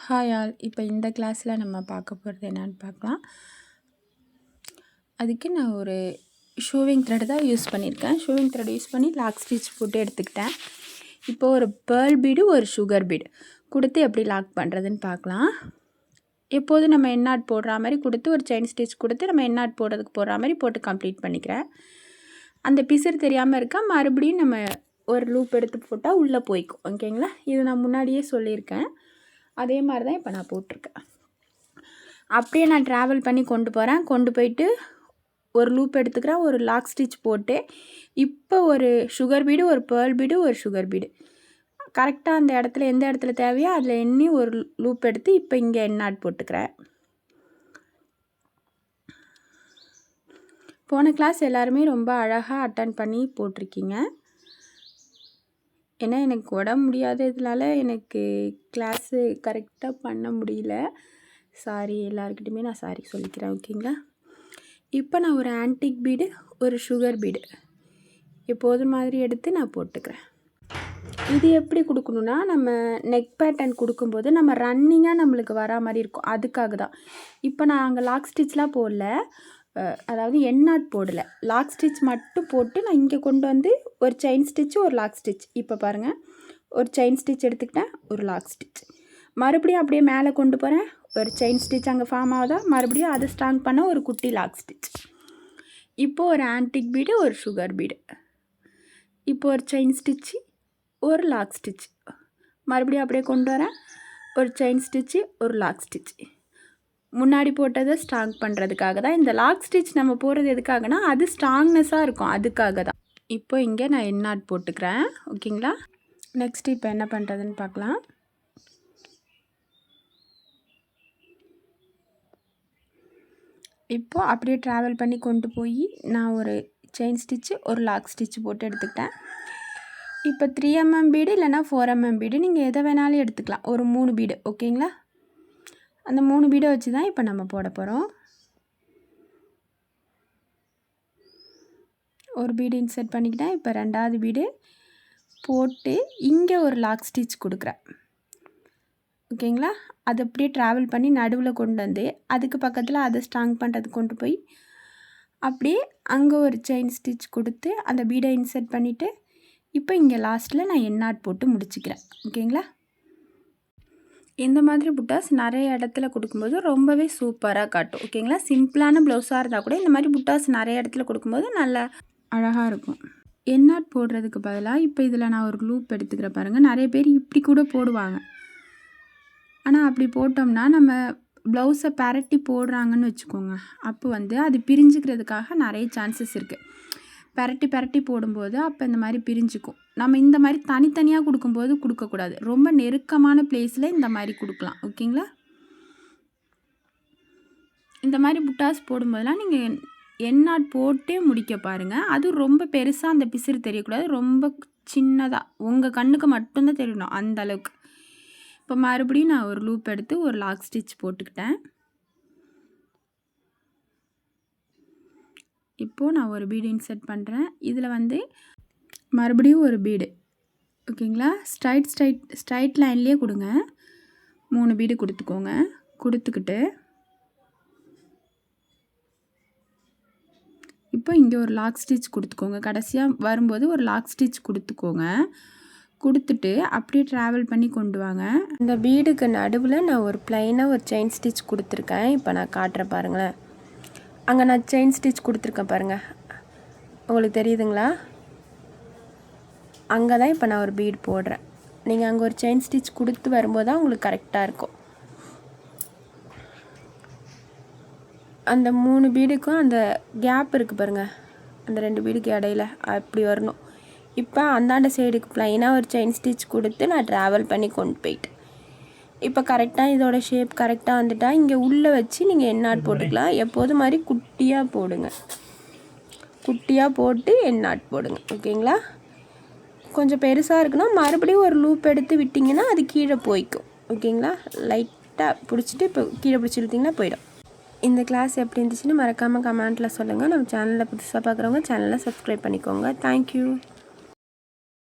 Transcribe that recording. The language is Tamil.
Hi all. இப்போ இந்த கிளாஸில் நம்ம பார்க்க போகிறது என்னன்னு பார்க்கலாம். அதுக்கு நான் ஒரு ஷூவிங் த்ரெட் தான் யூஸ் பண்ணியிருக்கேன். ஷூவிங் த்ரெட் யூஸ் பண்ணி லாக் ஸ்டிச் போட்டு எடுத்துக்கிட்டேன். இப்போ ஒரு பேர்ல் பீடு ஒரு சுகர் பீடு கொடுத்து எப்படி லாக் பண்ணுறதுன்னு பார்க்கலாம். எப்போதும் நம்ம எண்ணாட் போடுற மாதிரி கொடுத்து ஒரு செயின் ஸ்டிச் கொடுத்து நம்ம எண்ணாட் போடுறதுக்கு போடுற மாதிரி போட்டு கம்ப்ளீட் பண்ணிக்கிறேன். அந்த பிசுறு தெரியாமல் இருக்கா மறுபடியும் நம்ம ஒரு லூப் எடுத்து போட்டால் உள்ளே போய்க்கும். ஓகேங்களா? இது நான் முன்னாடியே சொல்லியிருக்கேன். அதே மாதிரி தான் இப்போ நான் போட்டிருக்கேன். அப்படியே நான் ட்ராவல் பண்ணி கொண்டு போகிறேன். கொண்டு போயிட்டு ஒரு லூப் எடுத்துக்கிறேன், ஒரு லாக் ஸ்டிச் போட்டு இப்போ ஒரு சுகர் பீடு ஒரு பேர்ல் பீடு ஒரு சுகர் பீடு கரெக்டாக அந்த இடத்துல எந்த இடத்துல தேவையோ அதில் எண்ணி ஒரு லூப் எடுத்து இப்போ இங்கே எண்ணாட் போட்டுக்கிறேன். போன கிளாஸ் எல்லாருமே ரொம்ப அழகாக அட்டன் பண்ணி போட்டிருக்கீங்க. ஏன்னா எனக்கு உடம்பு முடியாததுனால எனக்கு கிளாஸு கரெக்டாக பண்ண முடியல. சாரி, எல்லாருக்கிட்டையுமே நான் சாரி சொல்லிக்கிறேன். ஓகேங்களா? இப்போ நான் ஒரு ஆன்டிக் பீடு ஒரு சுகர் பீடு எப்போதும் மாதிரி எடுத்து நான் போட்டுக்கிறேன். இது எப்படி கொடுக்கணுன்னா, நம்ம நெக் பேட்டர்ன் கொடுக்கும்போது நம்ம ரன்னிங்காக நம்மளுக்கு வரா மாதிரி இருக்கும். அதுக்காக தான் இப்போ நான் அங்கே லாக் ஸ்டிச்லாம் போடல, அதாவது எண்ணாட் போடலை, லாக் ஸ்டிச் மட்டும் போட்டு நான் இங்கே கொண்டு வந்து ஒரு செயின் ஸ்டிச்சு ஒரு லாக் ஸ்டிச். இப்போ பாருங்கள், ஒரு செயின் ஸ்டிச் எடுத்துக்கிட்டேன், ஒரு லாக் ஸ்டிச், மறுபடியும் அப்படியே மேலே கொண்டு போகிறேன், ஒரு செயின் ஸ்டிச் அங்கே ஃபார்ம் ஆகுதா, மறுபடியும் அதை ஸ்ட்ராங் பண்ண ஒரு குட்டி லாக் ஸ்டிச். இப்போது ஒரு ஆன்டிக் பீடு ஒரு சுகர் பீடு, இப்போ ஒரு செயின் ஸ்டிச்சு ஒரு லாக் ஸ்டிச், மறுபடியும் அப்படியே கொண்டு வரேன், ஒரு செயின் ஸ்டிச்சு ஒரு லாக் ஸ்டிச். முன்னாடி போட்டதை ஸ்ட்ராங் பண்ணுறதுக்காக தான். இந்த லாக் ஸ்டிச் நம்ம போடுறது எதுக்காகனா அது ஸ்ட்ராங்னஸாக இருக்கும், அதுக்காக தான். இப்போ இங்கே நான் எண்ணாட் போட்டுக்கிறேன். ஓகேங்களா? நெக்ஸ்ட் இப்போ என்ன பண்ணுறதுன்னு பார்க்கலாம். இப்போது அப்படியே ட்ராவல் பண்ணி கொண்டு போய் நான் ஒரு செயின் ஸ்டிச்சு ஒரு லாக் ஸ்டிச் போட்டு எடுத்துக்கிட்டேன். இப்போ 3mm பீடு இல்லைனா 4mm பீடு நீங்கள் எதை வேணாலும் எடுத்துக்கலாம். ஒரு 3 பீடு. ஓகேங்களா? அந்த 3 பீடை வச்சு தான் இப்போ நம்ம போட போகிறோம். ஒரு பீடு இன்சர்ட் பண்ணிக்கிட்டேன். இப்போ ரெண்டாவது பீடு போட்டு இங்கே ஒரு லாக் ஸ்டிச் கொடுக்குறேன். ஓகேங்களா? அது அப்படியே ட்ராவல் பண்ணி நடுவில் கொண்டு வந்து அதுக்கு பக்கத்தில் அதை ஸ்ட்ராங் பண்ணுறதுக்கு கொண்டு போய் அப்படியே அங்கே ஒரு செயின் ஸ்டிச் கொடுத்து அந்த பீடை இன்சர்ட் பண்ணிவிட்டு இப்போ இங்கே லாஸ்ட்டில் நான் எண்ணாட் போட்டு முடிச்சுக்கிறேன். ஓகேங்களா? இந்த மாதிரி புட்டாஸ் நிறைய இடத்துல கொடுக்கும்போது ரொம்பவே சூப்பராக காட்டும். ஓகேங்களா? சிம்பிளான ப்ளவுஸாக இருந்தால் கூட இந்த மாதிரி புட்டாஸ் நிறைய இடத்துல கொடுக்கும்போது நல்லா அழகாக இருக்கும். எண்ணாட் போடுறதுக்கு பதிலாக இப்போ இதில் நான் ஒரு லூப் எடுத்துக்கிற பாருங்கள். நிறைய பேர் இப்படி கூட போடுவாங்க. ஆனால் அப்படி போட்டோம்னா நம்ம ப்ளவுஸை பரட்டி போடுறாங்கன்னு வச்சுக்கோங்க, அப்போ அது பிரிஞ்சுக்கிறதுக்காக நிறைய சான்சஸ் இருக்குது. பரட்டி போடும்போது அப்போ இந்த மாதிரி பிரிஞ்சுக்கும். நம்ம இந்த மாதிரி தனித்தனியாக கொடுக்கும்போது கொடுக்கக்கூடாது. ரொம்ப நெருக்கமான பிளேஸில் இந்த மாதிரி கொடுக்கலாம். ஓகேங்களா? இந்த மாதிரி புட்டாஸ் போடும்போதெல்லாம் நீங்கள் எண்ணாட் போட்டே முடிக்க பாருங்கள். அதுவும் ரொம்ப பெருசாக அந்த பிசுறு தெரியக்கூடாது, ரொம்ப சின்னதாக உங்கள் கண்ணுக்கு மட்டும்தான் தெரியணும் அந்த அளவுக்கு. இப்போ மறுபடியும் நான் ஒரு லூப் எடுத்து ஒரு லாக் ஸ்டிச் போட்டுக்கிட்டேன். இப்போது நான் ஒரு பீடு இன்சர்ட் பண்ணுறேன். இதில் மறுபடியும் ஒரு பீடு. ஓகேங்களா? ஸ்ட்ரைட் லைன்லேயே கொடுங்க. 3 பீடு கொடுத்துக்கோங்க. கொடுத்துக்கிட்டு இப்போ இங்கே ஒரு லாக் ஸ்டிச் கொடுத்துக்கோங்க. கடைசியாக வரும்போது ஒரு லாக் ஸ்டிச் கொடுத்துக்கோங்க. கொடுத்துட்டு அப்படியே ட்ராவல் பண்ணி கொண்டு வாங்க. இந்த பீடுக்கு நடுவில் நான் ஒரு ப்ளைனாக ஒரு செயின் ஸ்டிச் கொடுத்துருக்கேன். இப்போ நான் காட்டுறேன் பாருங்களேன். அங்கே நான் செயின் ஸ்டிச் கொடுத்துருக்கேன் பாருங்கள், உங்களுக்கு தெரியுதுங்களா? அங்கே தான் இப்போ நான் ஒரு பீடு போடுறேன். நீங்கள் அங்கே ஒரு செயின் ஸ்டிச் கொடுத்து வரும்போது தான் உங்களுக்கு கரெக்டாக இருக்கும். அந்த 3 பீடுக்கும் அந்த கேப் இருக்குது பாருங்கள், அந்த 2 பீடுக்கு இடையில அப்படி வரணும். இப்போ அந்தாண்ட சைடுக்கு ப்ளைனாக ஒரு செயின் ஸ்டிச் கொடுத்து நான் ட்ராவல் பண்ணி கொண்டு போயிட்டேன். இப்போ கரெக்டாக இதோட ஷேப் கரெக்டாக வந்துட்டால் இங்கே உள்ளே வச்சு நீங்கள் எண்ணாட் போட்டுக்கலாம். எப்போதும் மாதிரி குட்டியாக போடுங்க, குட்டியாக போட்டு எண்ணாட் போடுங்க. ஓகேங்களா? கொஞ்சம் பெருசாக இருக்குன்னா மறுபடியும் ஒரு லூப் எடுத்து விட்டிங்கன்னா அது கீழே போய்க்கும். ஓகேங்களா? லைட்டாக பிடிச்சிட்டு இப்போ கீழே பிடிச்சி இழுத்திங்கன்னா போயிடும். இந்த கிளாஸ் எப்படி இருந்துச்சுன்னு மறக்காமல் கமெண்ட்டில் சொல்லுங்கள். நம்ம சேனலில் புதுசாக பார்க்குறவங்க சேனலை சப்ஸ்கிரைப் பண்ணிக்கோங்க. தேங்க்யூ.